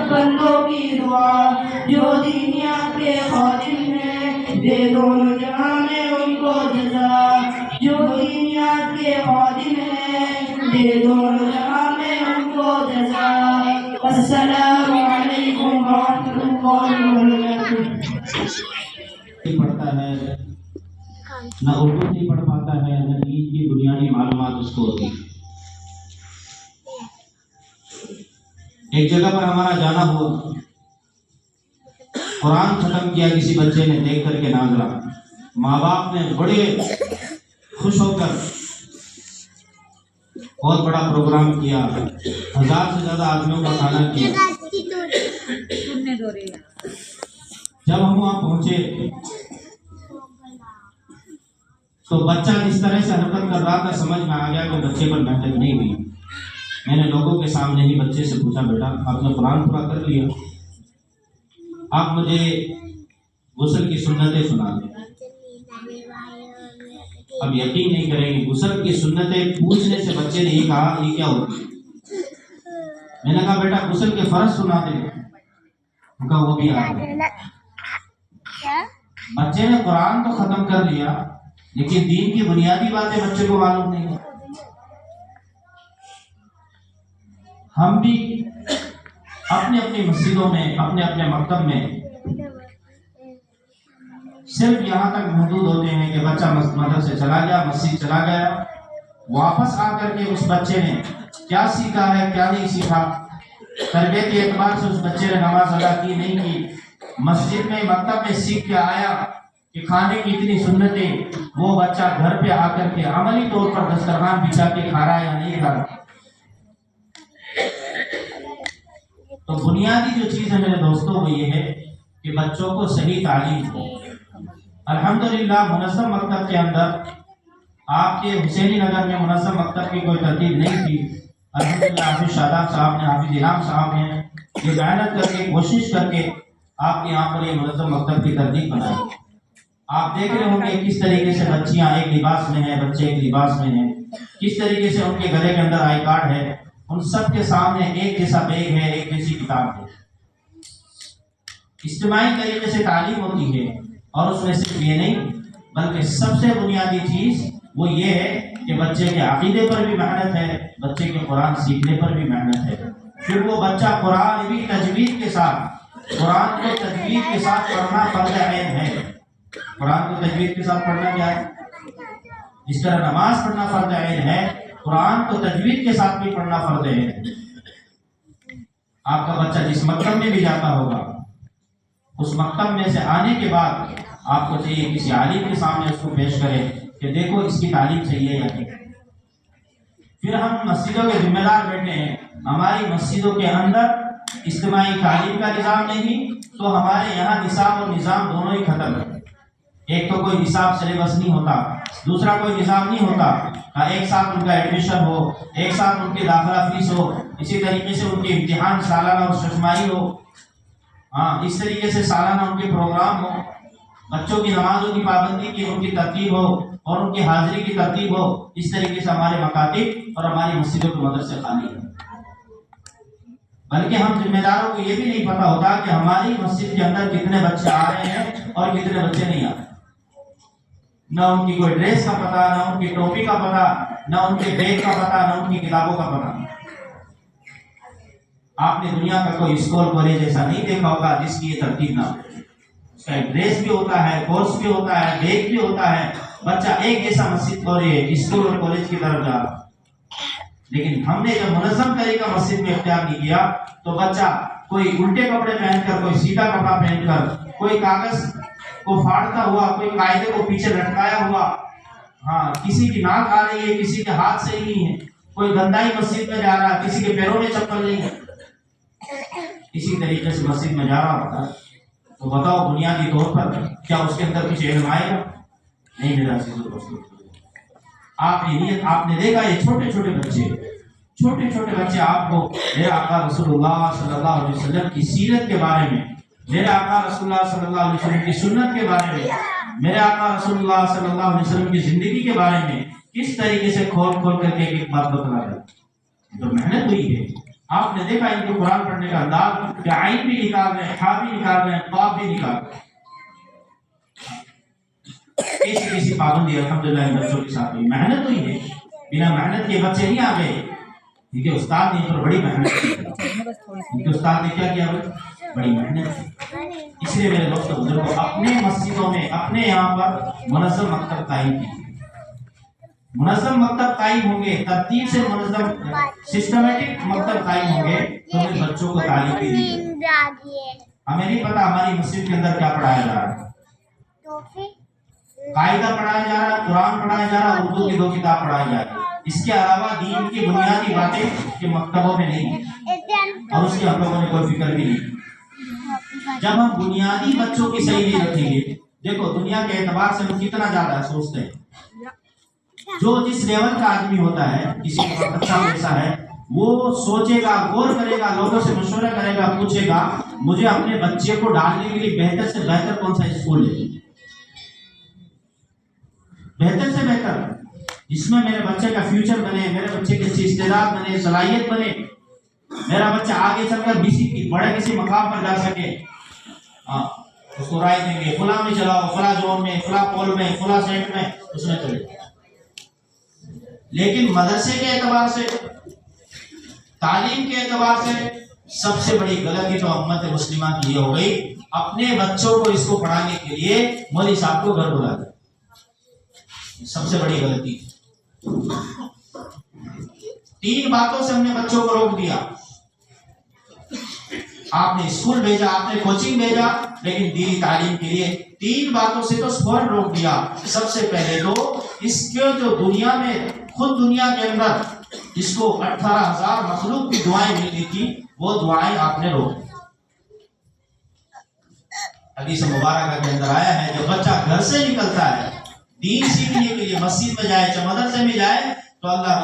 سب بندوں کی دعا جو دنیا کے خادم ہیں دے دونوں جہاں میں ان کو جزا جو دنیا کے خادم ہیں دے دونوں جہاں میں ان کو جزا السلام علیکم ورحمۃ اللہ وبرکاتہ۔ پڑھتا ہے نہ اردو نہیں پڑھ پاتا ہے نہ دین کی بنیادی معلومات اس کو ہوتی۔ ایک جگہ پر ہمارا جانا ہوا، قرآن ختم کیا کسی بچے نے دیکھ کر کے ناظرہ، ماں باپ نے بڑے خوش ہو کر بہت بڑا پروگرام کیا، 1000 سے زیادہ آدمیوں کا کھانا کیا۔ جب ہم وہاں پہنچے تو بچہ جس طرح سے حرکت کر رہا تھا سمجھ میں آ گیا کہ بچے پر محنت نہیں ہوئی۔ میں نے لوگوں کے سامنے ہی بچے سے پوچھا، بیٹا آپ نے قرآن پورا کر لیا؟ آپ مجھے غسل کی سنتیں سنا دیں۔ اب یقین نہیں کریں گے، غسل کی سنتیں پوچھنے سے بچے نے یہ کہا یہ کیا ہوتی؟ میں نے کہا بیٹا غسل کے فرض سنا دیں۔ ان کا وہ بھی آ گیا۔ بچے نے قرآن تو ختم کر لیا لیکن دین کی بنیادی باتیں بچے کو معلوم نہیں ہے۔ ہم بھی اپنے اپنی مسجدوں میں اپنے اپنے مکتب میں صرف یہاں تک محدود ہوتے ہیں کہ بچہ مدرسے چلا گیا، مسجد چلا گیا، واپس آ کر کے اس بچے نے کیا سیکھا ہے کیا نہیں سیکھا، تربیتی اعتبار سے اس بچے نے نماز ادا کی نہیں کی، مسجد میں مکتب میں سیکھ کے آیا کہ کھانے کی اتنی سنتیں، وہ بچہ گھر پہ آ کر کے عملی طور پر دسترخوان بچھا کے کھا رہا ہے یا نہیں کھا رہا۔ تو بنیادی جو چیز ہے میرے دوستوں وہ یہ ہے کہ بچوں کو صحیح تعلیم ہو۔ الحمدللہ منظم مکتب کے اندر آپ کے حسینی نگر میں منظم مکتب کی کوئی ترتیب نہیں تھی۔ الحمدللہ حافظ شاداب صاحب نے، حافظ انعام صاحب نے یہ محنت کر کے کوشش کر کے آپ کے یہاں پر یہ منظم مکتب کی ترتیب بنائی۔ آپ دیکھ رہے ہوں گے کس طریقے سے بچیاں ایک لباس میں ہیں، بچے ایک لباس میں ہیں، کس طریقے سے ان کے گلے کے اندر آئی کارڈ ہے، ان سب کے سامنے ایک جیسا بیگ ہے، ایک جیسی کتاب ہے۔ اجتماعی طریقے سے تعلیم ہوتی ہے اور اس میں صرف یہ نہیں بلکہ سب سے بنیادی چیز وہ یہ ہے کہ بچے کے عقیدے پر بھی محنت ہے، بچے کے قرآن سیکھنے پر بھی محنت ہے۔ پھر وہ بچہ قرآن بھی تجوید کے ساتھ، قرآن کو تجوید کے ساتھ پڑھنا فرض عین ہے۔ قرآن کو تجوید کے ساتھ پڑھنا کیا ہے؟ جس طرح نماز پڑھنا فرض عین ہے، قرآن کو تجوید کے ساتھ بھی پڑھنا فرض عین ہے۔ آپ کا بچہ جس مکتب میں بھی جاتا ہوگا، اس مکتب میں سے آنے کے بعد آپ کو چاہیے کسی عالم کے سامنے اس کو پیش کرے کہ دیکھو اس کی تعلیم صحیح ہے یا نہیں۔ پھر ہم مسجدوں کے ذمہ دار بیٹھے ہیں، ہماری مسجدوں کے اندر اجتماعی تعلیم کا نظام نہیں تو ہمارے یہاں نصاب اور نظام دونوں ہی ختم ہے۔ ایک تو کوئی نصاب سلیبس نہیں ہوتا، دوسرا کوئی نظام نہیں ہوتا، ایک ساتھ ان کا ایڈمیشن ہو، ایک ساتھ ان کی داخلہ فیس ہو، اسی طریقے سے ان کے امتحان سالانہ اور ششماہی ہو، اس طریقے سے سالانہ ان کے پروگرام ہو، بچوں کی نمازوں کی پابندی کی ان کی ترتیب ہو اور ان کی حاضری کی ترتیب ہو۔ اس طریقے سے ہمارے مکاتب اور ہماری مسجدوں کے مدرسے خالی ہیں۔ بلکہ ہم ذمہ داروں کو یہ بھی نہیں پتا ہوتا کہ ہماری مسجد کے اندر کتنے بچے آ رہے ہیں اور کتنے بچے نہیں آ رہے۔ نہ ان کی کوئی ڈریس کا پتہ، نہ ان کی ٹوپی کا پتہ، نہ ان کے بیگ کا پتہ، نہ ان کی کتابوں کا پتہ۔ آپ نے دنیا کا کوئی اسکول کالج ایسا نہیں دیکھا ہوگا جس کی یہ ترتیب نہ ہو۔ اس کا ایک ڈریس بھی ہوتا ہے، کورس بھی ہوتا ہے، بیگ بھی ہوتا ہے، بچہ ایک جیسا مسجد اور اسکول اور کالج کی طرف جا رہا۔ لیکن ہم نے جب منظم طریقہ مسجد میں اختیار نہیں کیا تو بچہ کوئی الٹے کپڑے پہن کر، کوئی سیدھا کپڑا پہن کر، کوئی کاغذ کو پھاڑتا ہوا، کوئی قاعدے کو پیچھے لٹکایا ہوا، کسی کی ناک آ رہی ہے، کسی کے ہاتھ صحیح نہیں ہے، کوئی گندائی مسجد میں جا رہا ہے، کسی کے پیروں میں چپل نہیں ہے، اسی طریقے سے مسجد میں جا رہا ہوتا ہے تو بتاؤ بنیادی طور پر کیا اس کے اندر کچھ علم آئے گا؟ نہیں میرا عزیزو دوستو۔ آپ نے دیکھا یہ چھوٹے چھوٹے بچے آپ کو میرے آقا رسول اللہ صلی اللہ علیہ وسلم کی سیرت کے بارے میں، میرے آقا رسول اللہ صلی اللہ علیہ وسلم کی سنت کے بارے میں، میرے آقا رسول اللہ صلی اللہ علیہ وسلم کی زندگی کے بارے میں کس طریقے سے کھول کر کے ایک بات بتلا رہے ہیں۔ تو محنت ہوئی ہے۔ آپ نے دیکھا ان کو قرآن پڑھنے کا انداز کہ عین بھی نکال رہے ہیں، ہا بھی نکال رہے ہیں، قاف بھی نکال رہے ہیں. کیسی پابندی الحمدللہ ان بچوں کے ساتھ ہوئی. محنت ہوئی ہے، بنا محنت کے بچے نہیں آ گئے. کیونکہ استاد نے ان پر بڑی محنت کی. کیونکہ استاد نے کیا کیا؟ بڑی محنت کی. اس لیے میرے دوستوں بزرگوں، اپنے مسجدوں میں اپنے یہاں پر منظم مکتب قائم کیجیے. منظم مکتب قائم ہوں گے، ترتیب سے منظم سسٹمیٹک مکتب قائم ہوں گے تو ہمیں بچوں کو تعلیم بھی دی جائے. ہمیں نہیں پتا ہماری مسجد کے اندر کیا پڑھایا جا رہا ہے. قاعدہ پڑھایا جا رہا ہے، قرآن پڑھایا جا رہا ہے، اردو کی 2 کتاب پڑھائی جا رہی ہے. اس کے علاوہ دین کی بنیادی باتیں کہ مکتبوں میں نہیں ہیں اور اس کی ہم لوگوں نے کوئی فکر بھی نہیں. جب ہم بنیادی بچوں کی صحیح نہیں رکھیں گے، دیکھو دنیا کے اعتبار سے ہم کتنا زیادہ سوچتے ہیں. جو جس لیول کا آدمی ہوتا ہے، کسی کے پاس اچھا پیسہ ہے، وہ سوچے گا، غور کرے گا، لوگوں سے مشورہ کرے گا، پوچھے گا مجھے اپنے بچے کو ڈالنے کے لیے بہتر سے بہتر کون سا اسکول ہے، بہتر سے بہتر جس میں میرے بچے کا فیوچر بنے، میرے بچے کی استعداد بنے، صلاحیت بنے، میرا بچہ آگے چل کر کی بڑے کسی مقام پر جا سکے. اس کو رائے دیں گے فلاں میں چلاؤ، فلاں زون میں، فلاں پول میں، فلاں سیٹ میں، اس میں چلے. لیکن مدرسے کے اعتبار سے، تعلیم کے اعتبار سے سب سے بڑی غلطی تو امت مسلمہ کی یہ ہو گئی، اپنے بچوں کو اس کو پڑھانے کے لیے مولوی صاحب کو گھر بلا دیں. سب سے بڑی غلطی. 3 باتوں سے ہم نے بچوں کو روک دیا. آپ نے اسکول بھیجا، آپ نے کوچنگ بھیجا، لیکن دینی تعلیم کے لیے 3 باتوں سے تو فوراً روک دیا. سب سے پہلے تو اس کے جو دنیا میں، خود دنیا کے اندر جس کو 18,000 مخلوق کی دعائیں ملتی تھی، وہ دعائیں آپ نے روک دی. حدیث مبارکہ کے اندر آیا ہے جب بچہ گھر سے نکلتا ہے دین سیکھنے کے لیے، مسجد میں جائے چاہے مدرسے میں جائے، تو اللہ